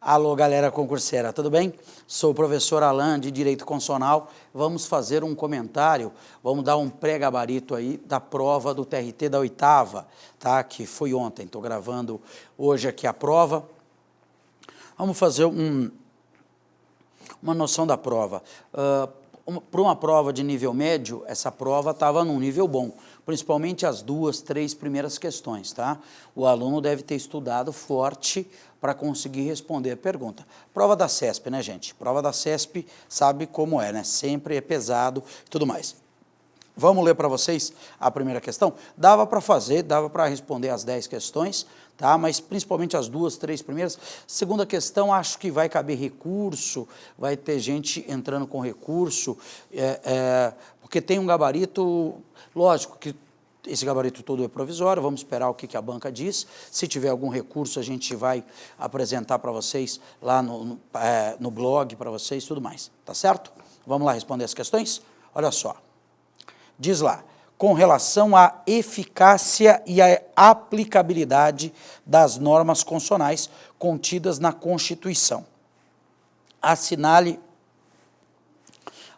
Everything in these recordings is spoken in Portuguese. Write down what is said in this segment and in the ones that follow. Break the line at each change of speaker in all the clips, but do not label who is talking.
Alô, galera concurseira, tudo bem? Sou o professor Alan, de Direito Constitucional. Vamos fazer um comentário, vamos dar um pré-gabarito aí da prova do TRT da oitava, tá? Que foi ontem, estou gravando hoje aqui a prova. Vamos fazer uma noção da prova. Para uma prova de nível médio, essa prova estava num nível bom, principalmente as 2, 3 primeiras questões, tá? O aluno deve ter estudado forte para conseguir responder a pergunta. Prova da CESP, né, gente? Prova da CESP sabe como é, né? Sempre é pesado e tudo mais. Vamos ler para vocês a primeira questão? Dava para fazer, dava para responder as 10 questões, tá? Mas principalmente as 2, 3 primeiras. Segunda questão, acho que vai caber recurso, vai ter gente entrando com recurso, porque tem um gabarito, lógico que esse gabarito todo é provisório, vamos esperar o que a banca diz. Se tiver algum recurso, a gente vai apresentar para vocês lá no blog, para vocês, tudo mais, tá certo? Vamos lá responder as questões? Olha só. Diz lá, com relação à eficácia e à aplicabilidade das normas constitucionais contidas na Constituição. Assinale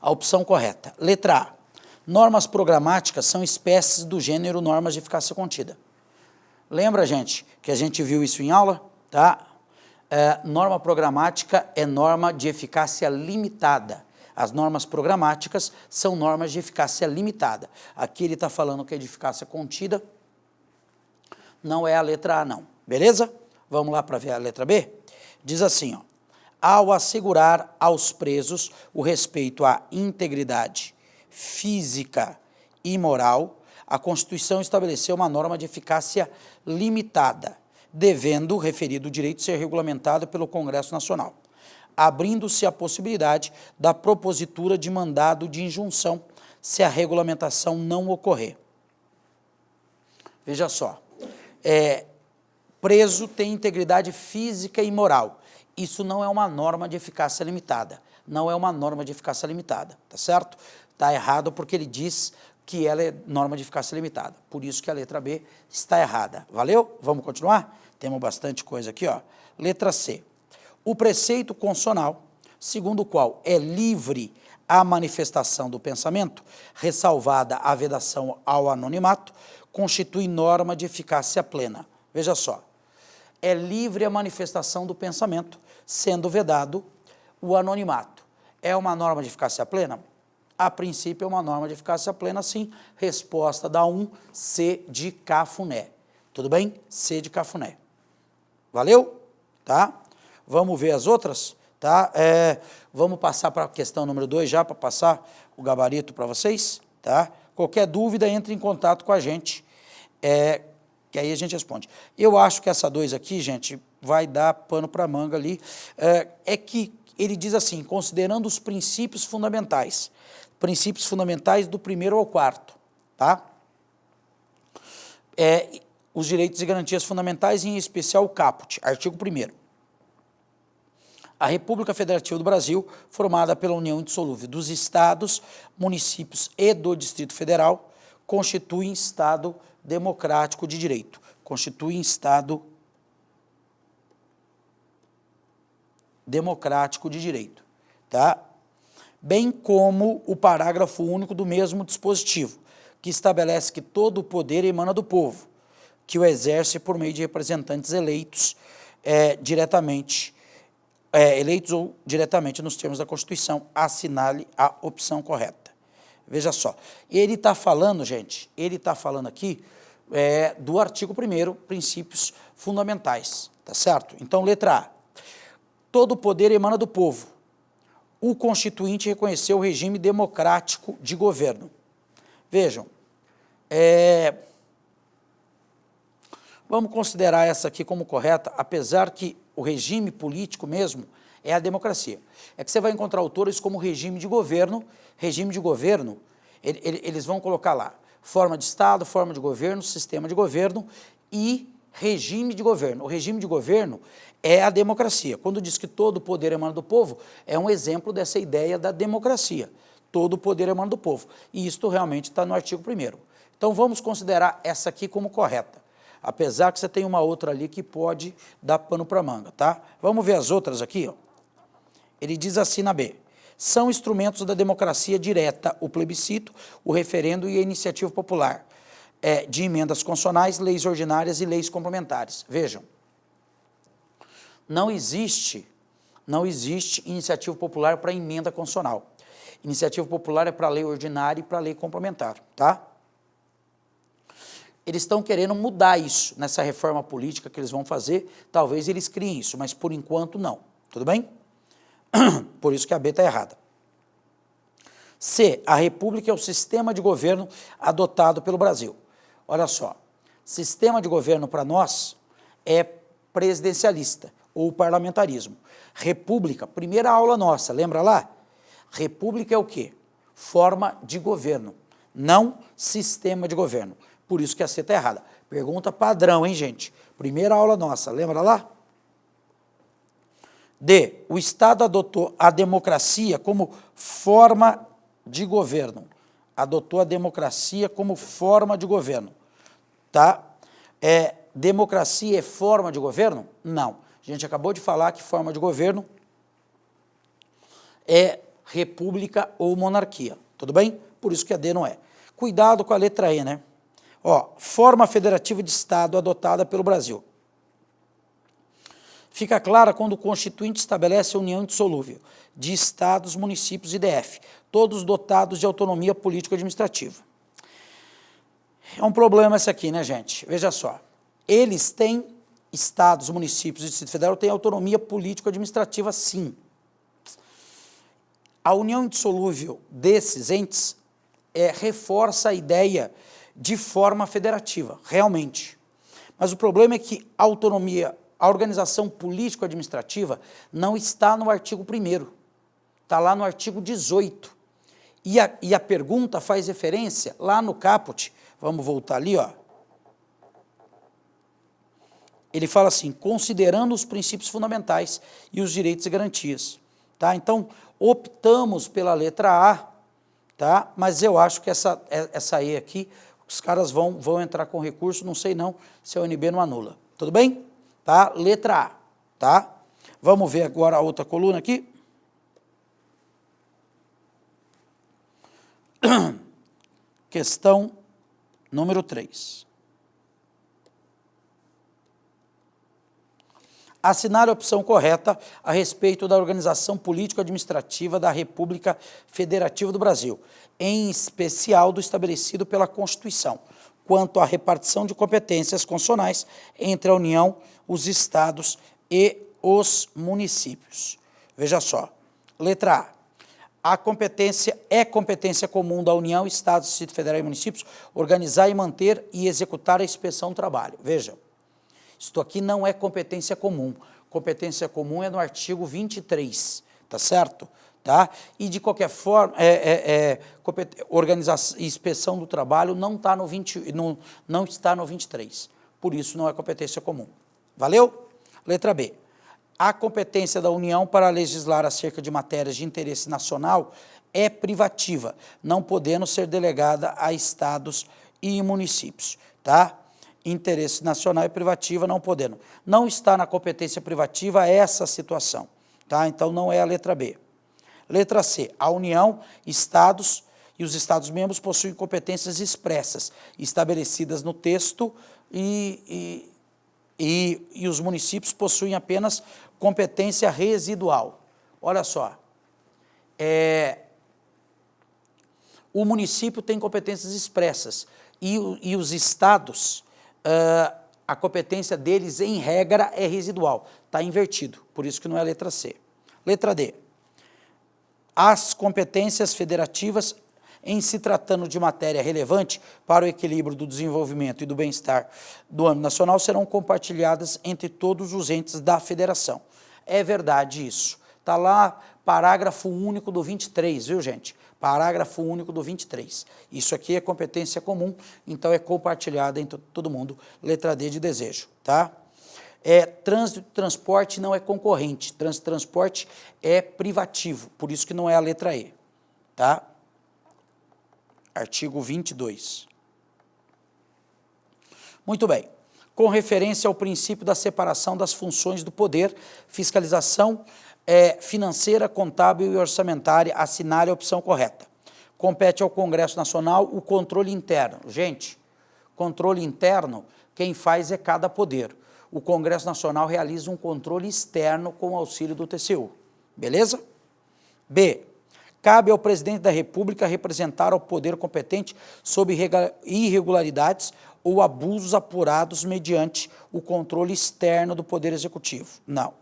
a opção correta. Letra A. Normas programáticas são espécies do gênero normas de eficácia contida. Lembra, gente, que a gente viu isso em aula? Tá? Norma programática é norma de eficácia limitada. As normas programáticas são normas de eficácia limitada. Aqui ele está falando que é de eficácia contida, não é a letra A, não. Beleza? Vamos lá para ver a letra B? Diz assim, ó, ao assegurar aos presos o respeito à integridade física e moral, a Constituição estabeleceu uma norma de eficácia limitada, devendo o referido direito ser regulamentado pelo Congresso Nacional, abrindo-se a possibilidade da propositura de mandado de injunção, se a regulamentação não ocorrer. Veja só, preso tem integridade física e moral. Isso não é uma norma de eficácia limitada. Não é uma norma de eficácia limitada, tá certo? Está errado porque ele diz que ela é norma de eficácia limitada. Por isso que a letra B está errada. Valeu? Vamos continuar? Temos bastante coisa aqui, ó. Letra C. O preceito constitucional, segundo o qual é livre a manifestação do pensamento, ressalvada a vedação ao anonimato, constitui norma de eficácia plena. Veja só, é livre a manifestação do pensamento, sendo vedado o anonimato. É uma norma de eficácia plena? A princípio é uma norma de eficácia plena, sim. Resposta da 1, C de Cafuné. Tudo bem? C de Cafuné. Valeu? Tá? Vamos ver as outras, tá? Vamos passar para a questão número 2 já, para passar o gabarito para vocês, tá? Qualquer dúvida, entre em contato com a gente, que aí a gente responde. Eu acho que essa 2 aqui, gente, vai dar pano para manga ali, que ele diz assim, considerando os princípios fundamentais do 1º ao 4º, tá? Os direitos e garantias fundamentais, em especial o caput, artigo 1º. A República Federativa do Brasil, formada pela união indissolúvel dos estados, municípios e do Distrito Federal, constitui Estado democrático de direito. Constitui Estado democrático de direito, tá? Bem como o parágrafo único do mesmo dispositivo, que estabelece que todo o poder emana do povo, que o exerce por meio de representantes eleitos eleitos ou diretamente nos termos da Constituição. Assinale a opção correta. Veja só, ele está falando, gente, ele está falando aqui do artigo 1º, princípios fundamentais, tá certo? Então, letra A. Todo o poder emana do povo. O Constituinte reconheceu o regime democrático de governo. Vejam, vamos considerar essa aqui como correta, apesar que o regime político mesmo é a democracia. É que você vai encontrar autores como regime de governo, eles vão colocar lá, forma de Estado, forma de governo, sistema de governo e regime de governo. O regime de governo é a democracia. Quando diz que todo o poder emana do povo, é um exemplo dessa ideia da democracia. Todo o poder emana do povo. E isto realmente está no artigo 1º. Então, vamos considerar essa aqui como correta. Apesar que você tem uma outra ali que pode dar pano para manga, tá? Vamos ver as outras aqui, ó. Ele diz assim na B: são instrumentos da democracia direta o plebiscito, o referendo e a iniciativa popular, de emendas constitucionais, leis ordinárias e leis complementares. Vejam, não existe iniciativa popular para emenda constitucional. Iniciativa popular é para lei ordinária e para lei complementar, tá? Eles estão querendo mudar isso nessa reforma política que eles vão fazer, talvez eles criem isso, mas por enquanto não, tudo bem? Por isso que a B está errada. C, a república é o sistema de governo adotado pelo Brasil. Olha só, sistema de governo para nós é presidencialista ou parlamentarismo. República, primeira aula nossa, lembra lá? República é o quê? Forma de governo, não sistema de governo. Por isso que a C está errada. Pergunta padrão, hein, gente? Primeira aula nossa, lembra lá? D, o Estado adotou a democracia como forma de governo. Adotou a democracia como forma de governo, tá? Democracia é forma de governo? Não. A gente acabou de falar que forma de governo é república ou monarquia, tudo bem? Por isso que a D não é. Cuidado com a letra E, né? Ó, forma federativa de Estado adotada pelo Brasil. Fica clara quando o Constituinte estabelece a união indissolúvel de Estados, municípios e DF, todos dotados de autonomia político-administrativa. É um problema esse aqui, né, gente? Veja só. Eles têm, Estados, municípios e Distrito Federal têm autonomia político-administrativa, sim. A união indissolúvel desses entes reforça a ideia de forma federativa, realmente. Mas o problema é que a autonomia, a organização político-administrativa não está no artigo 1º, está lá no artigo 18. E a pergunta faz referência lá no caput, vamos voltar ali, ó. Ele fala assim, considerando os princípios fundamentais e os direitos e garantias. Tá? Então, optamos pela letra A, tá? Mas eu acho que essa E aqui, os caras vão entrar com recurso, não sei não se a UNB não anula. Tudo bem? Tá? Letra A, tá? Vamos ver agora a outra coluna aqui. Questão número 3. Assinar a opção correta a respeito da organização político-administrativa da República Federativa do Brasil, em especial do estabelecido pela Constituição, quanto à repartição de competências constitucionais entre a União, os Estados e os municípios. Veja só, letra A. A competência é competência comum da União, Estados, Distrito Federal e municípios organizar e manter e executar a inspeção do trabalho. Veja. Isto aqui não é competência comum. Competência comum é no artigo 23, tá certo? Tá? E, de qualquer forma, organização e inspeção do trabalho não está não está no 23. Por isso, não é competência comum. Valeu? Letra B. A competência da União para legislar acerca de matérias de interesse nacional é privativa, não podendo ser delegada a estados e municípios, tá? Interesse nacional e privativa não podendo. Não está na competência privativa essa situação, tá? Então não é a letra B. Letra C, a União, Estados e os Estados-membros possuem competências expressas, estabelecidas no texto e os municípios possuem apenas competência residual. Olha só, o município tem competências expressas e os estados, a competência deles, em regra, é residual. Está invertido, por isso que não é a letra C. Letra D. As competências federativas, em se tratando de matéria relevante para o equilíbrio do desenvolvimento e do bem-estar do âmbito nacional, serão compartilhadas entre todos os entes da federação. É verdade isso. Está lá, parágrafo único do 23, viu, gente? Parágrafo único do 23. Isso aqui é competência comum, então é compartilhada entre todo mundo. Letra D de desejo, tá? Trânsito e transporte não é concorrente. Trânsito e transporte é privativo, por isso que não é a letra E, tá? Artigo 22. Muito bem. com referência ao princípio da separação das funções do poder, fiscalização financeira, contábil e orçamentária, assinale a opção correta. Compete ao Congresso Nacional o controle interno. Gente, controle interno, quem faz é cada poder. O Congresso Nacional realiza um controle externo com o auxílio do TCU. Beleza? B. Cabe ao presidente da República representar ao poder competente sobre irregularidades ou abusos apurados mediante o controle externo do Poder Executivo. Não.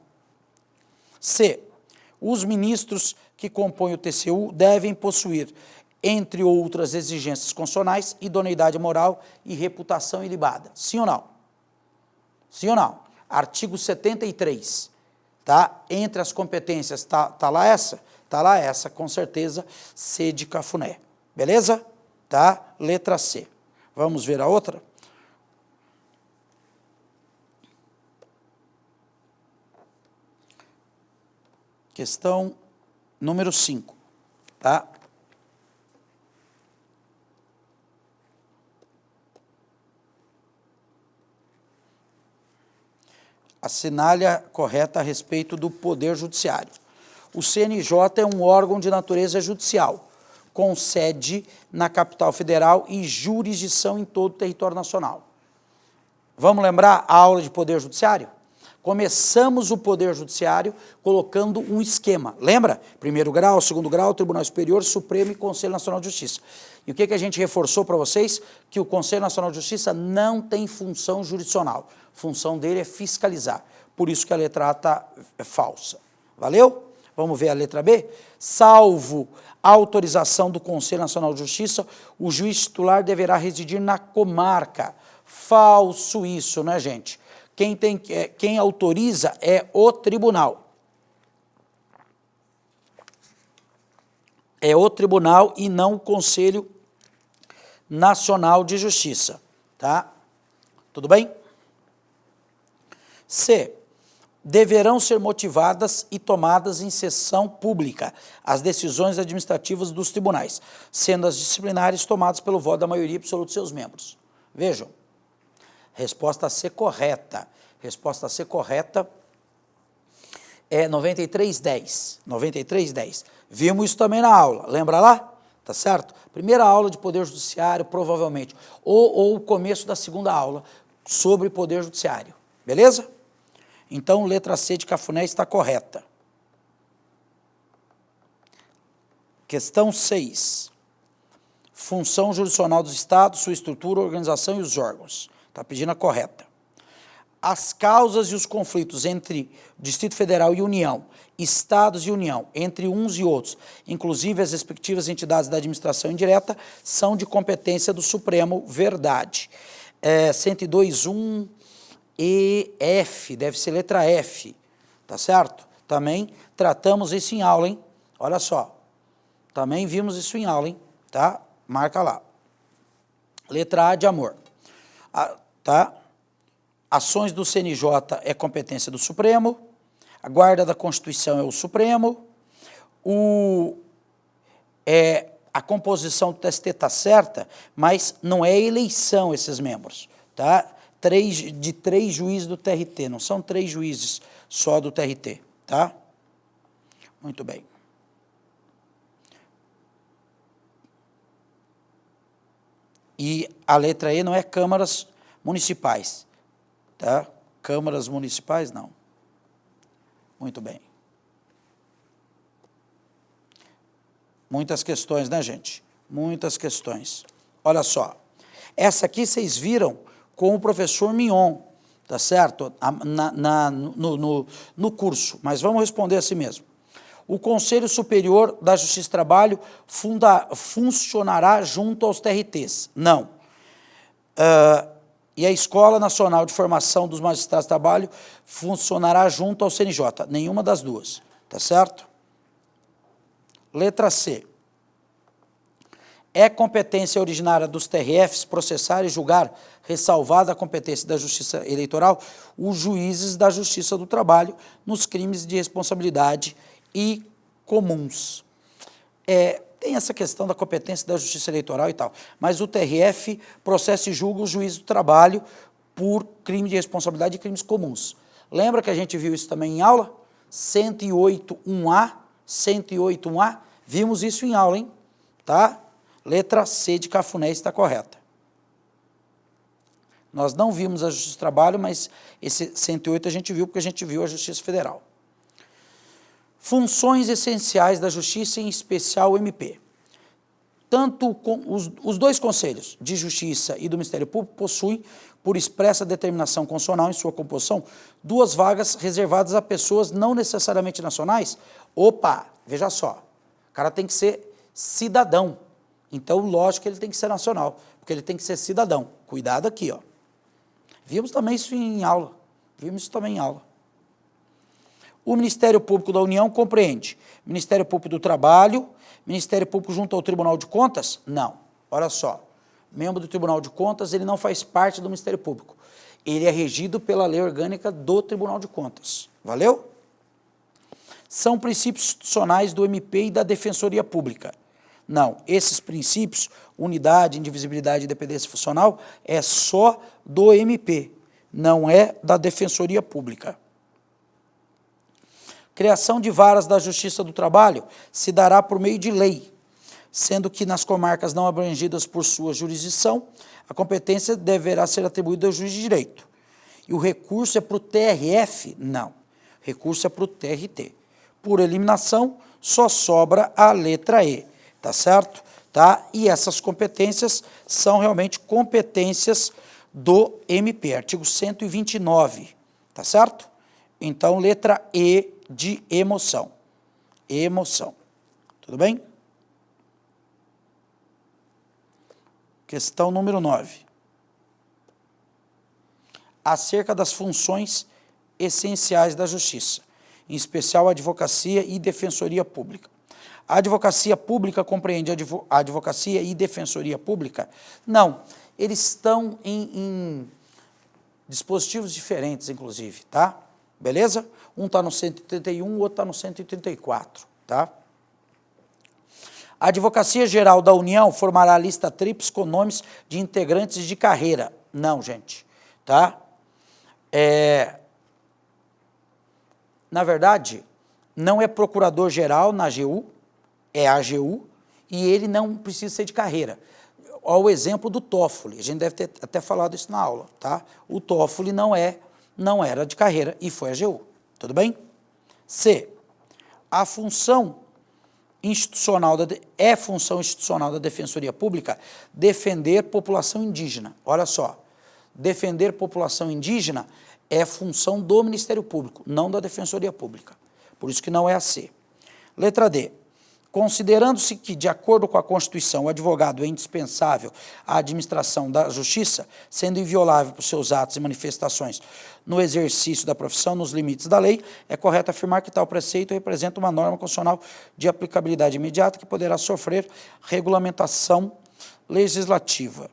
C. Os ministros que compõem o TCU devem possuir, entre outras exigências constitucionais, idoneidade moral e reputação ilibada. Sim ou não? Sim ou não? Artigo 73. Tá? Entre as competências, tá lá essa? Tá lá essa, com certeza, C de Cafuné. Beleza? Tá? Letra C. Vamos ver a outra? Questão número 5, tá? Assinale a correta a respeito do Poder Judiciário. O CNJ é um órgão de natureza judicial, com sede na capital federal e jurisdição em todo o território nacional. Vamos lembrar a aula de Poder Judiciário? Começamos o Poder Judiciário colocando um esquema. Lembra? Primeiro grau, segundo grau, Tribunal Superior, Supremo e Conselho Nacional de Justiça. E o que a gente reforçou para vocês? Que o Conselho Nacional de Justiça não tem função jurisdicional. A função dele é fiscalizar. Por isso que a letra A está falsa. Valeu? Vamos ver a letra B? Salvo a autorização do Conselho Nacional de Justiça, o juiz titular deverá residir na comarca. Falso isso, né, gente? Quem autoriza é o tribunal. É o tribunal e não o Conselho Nacional de Justiça, tá? Tudo bem? C. Deverão ser motivadas e tomadas em sessão pública as decisões administrativas dos tribunais, sendo as disciplinares tomadas pelo voto da maioria absoluta de seus membros. Vejam. Resposta C correta. Resposta C correta é 9310. 9310. Vimos isso também na aula. Lembra lá? Tá certo? Primeira aula de Poder Judiciário, provavelmente. Ou o começo da segunda aula sobre Poder Judiciário. Beleza? Então, letra C de Cafuné está correta. Questão 6. Função jurisdicional dos Estados, sua estrutura, organização e os órgãos. Está pedindo a correta. As causas e os conflitos entre Distrito Federal e União, Estados e União, entre uns e outros, inclusive as respectivas entidades da administração indireta, são de competência do Supremo, verdade. 102.1 e F, deve ser letra F, tá certo? Também tratamos isso em aula, hein? Olha só, também vimos isso em aula, hein? Tá? Marca lá. Letra A de amor. Tá? Ações do CNJ é competência do Supremo, a guarda da Constituição é o Supremo, a composição do TST está certa, mas não é eleição esses membros, tá? De 3 juízes do TRT, não são 3 juízes só do TRT, tá? Muito bem. E a letra E não é câmaras municipais, tá? Câmaras municipais, não. Muito bem. Muitas questões, né, gente? Muitas questões. Olha só. Essa aqui vocês viram com o professor Mignon, tá certo? No curso, mas vamos responder assim mesmo. O Conselho Superior da Justiça e Trabalho funcionará junto aos TRTs? Não. E a Escola Nacional de Formação dos Magistrados de Trabalho funcionará junto ao CNJ? Nenhuma das duas, tá certo? Letra C. É competência originária dos TRFs processar e julgar, ressalvada a competência da Justiça Eleitoral, os juízes da Justiça do Trabalho nos crimes de responsabilidade e comuns. Tem essa questão da competência da Justiça Eleitoral e tal, mas o TRF processa e julga os juízes do trabalho por crime de responsabilidade e crimes comuns. Lembra que a gente viu isso também em aula? 108.1a, 108.1a, vimos isso em aula, hein? Tá? Letra C de Cafuné está correta. Nós não vimos a Justiça do Trabalho, mas esse 108 a gente viu porque a gente viu a Justiça Federal. Funções essenciais da Justiça, em especial o MP. Tanto os dois conselhos de Justiça e do Ministério Público possuem, por expressa determinação constitucional em sua composição, 2 vagas reservadas a pessoas não necessariamente nacionais. Opa, veja só, o cara tem que ser cidadão. Então, lógico que ele tem que ser nacional, porque ele tem que ser cidadão. Cuidado aqui, ó. Vimos também isso em aula. O Ministério Público da União compreende Ministério Público do Trabalho, Ministério Público junto ao Tribunal de Contas? Não. Olha só, membro do Tribunal de Contas, ele não faz parte do Ministério Público. Ele é regido pela lei orgânica do Tribunal de Contas. Valeu? São princípios institucionais do MP e da Defensoria Pública. Não, esses princípios, unidade, indivisibilidade e independência funcional, é só do MP, não é da Defensoria Pública. Criação de varas da Justiça do Trabalho se dará por meio de lei, sendo que nas comarcas não abrangidas por sua jurisdição, a competência deverá ser atribuída ao juiz de direito. E o recurso é para o TRF? Não, recurso é para o TRT. Por eliminação, só sobra a letra E, tá certo? Tá? E essas competências são realmente competências do MP, artigo 129, tá certo? Então, letra E de emoção. Emoção. Tudo bem? Questão número 9. Acerca das funções essenciais da Justiça, em especial a advocacia e defensoria pública. A advocacia pública compreende a advocacia e defensoria pública? Não, eles estão em dispositivos diferentes, inclusive, tá? Beleza? Um está no 131, o outro está no 134, tá? A Advocacia Geral da União formará a lista tríplice com nomes de integrantes de carreira. Não, gente, tá? Na verdade, não é procurador-geral na AGU, é a AGU, e ele não precisa ser de carreira. Olha o exemplo do Toffoli, a gente deve ter até falado isso na aula, tá? O Toffoli não era de carreira e foi a AGU, tudo bem? C. A função institucional função institucional da Defensoria Pública defender população indígena. Olha só, defender população indígena é função do Ministério Público, não da Defensoria Pública. Por isso que não é a C. Letra D. Considerando-se que, de acordo com a Constituição, o advogado é indispensável à administração da justiça, sendo inviolável por seus atos e manifestações no exercício da profissão, nos limites da lei, é correto afirmar que tal preceito representa uma norma constitucional de aplicabilidade imediata que poderá sofrer regulamentação legislativa.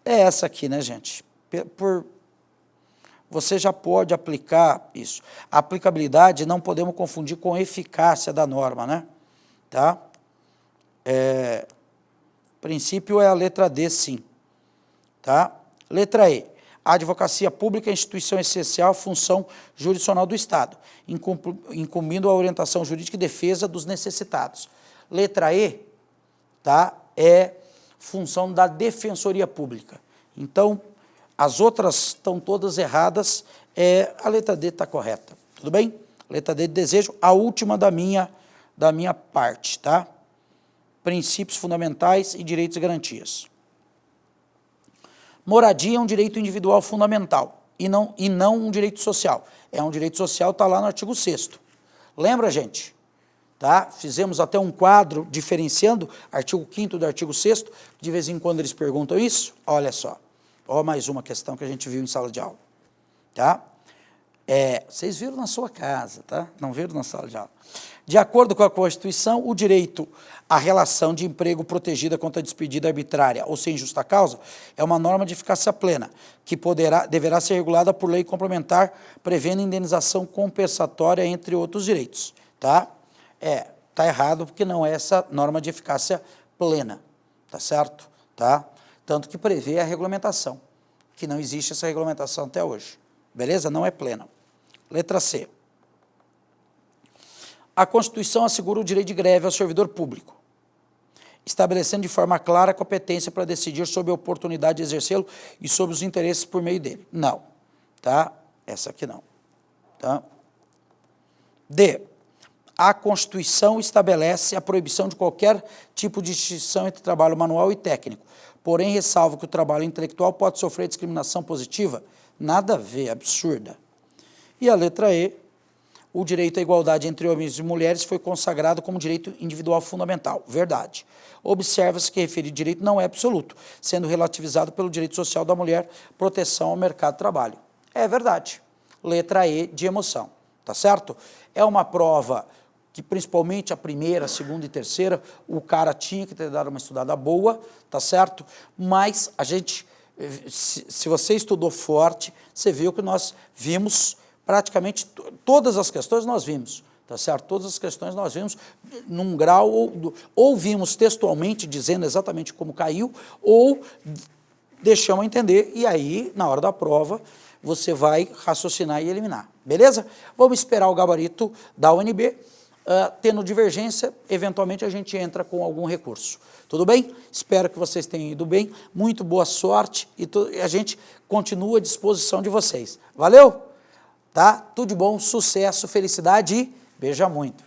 É essa aqui, né, gente? Você já pode aplicar isso. A aplicabilidade não podemos confundir com eficácia da norma, né? Tá? Princípio é a letra D, sim. Tá? Letra E. A advocacia pública é instituição essencial, função jurisdicional do Estado, incumbindo a orientação jurídica e defesa dos necessitados. Letra E, tá? É função da Defensoria Pública. Então, as outras estão todas erradas, a letra D está correta. Tudo bem? Letra D de desejo, a última da minha parte, tá? Princípios fundamentais e direitos e garantias. Moradia é um direito individual fundamental e não um direito social. É um direito social, está lá no artigo 6º. Lembra, gente? Tá? Fizemos até um quadro diferenciando artigo 5º do artigo 6º, de vez em quando eles perguntam isso. Olha só, ó mais uma questão que a gente viu em sala de aula. Tá? Vocês viram na sua casa, tá? Não viram na sala de aula. De acordo com a Constituição, o direito à relação de emprego protegida contra a despedida arbitrária ou sem justa causa é uma norma de eficácia plena, que deverá ser regulada por lei complementar, prevendo indenização compensatória, entre outros direitos. Tá? Tá errado, porque não é essa norma de eficácia plena, tá certo? Tá? Tanto que prevê a regulamentação. que não existe essa regulamentação até hoje. Beleza? Não é plena. Letra C. A Constituição assegura o direito de greve ao servidor público, estabelecendo de forma clara a competência para decidir sobre a oportunidade de exercê-lo e sobre os interesses por meio dele. Não. Tá? Essa aqui não. Tá? D. A Constituição estabelece a proibição de qualquer tipo de distinção entre trabalho manual e técnico, porém ressalva que o trabalho intelectual pode sofrer discriminação positiva. Nada a ver, absurda. E a letra E. O direito à igualdade entre homens e mulheres foi consagrado como direito individual fundamental. Verdade. Observa-se que referido direito não é absoluto, sendo relativizado pelo direito social da mulher, proteção ao mercado de trabalho. É verdade. Letra E de emoção. Tá certo? É uma prova que principalmente a primeira, a segunda e terceira, o cara tinha que ter dado uma estudada boa, tá certo? Mas a gente, se você estudou forte, você viu que nós vimos praticamente todas as questões nós vimos, tá certo? Todas as questões nós vimos num grau, ou vimos textualmente dizendo exatamente como caiu, ou deixamos entender, e aí, na hora da prova, você vai raciocinar e eliminar, beleza? Vamos esperar o gabarito da UNB, tendo divergência, eventualmente a gente entra com algum recurso. Tudo bem? Espero que vocês tenham ido bem, muito boa sorte, e a gente continua à disposição de vocês. Valeu? Tá? Tudo de bom, sucesso, felicidade e beija muito.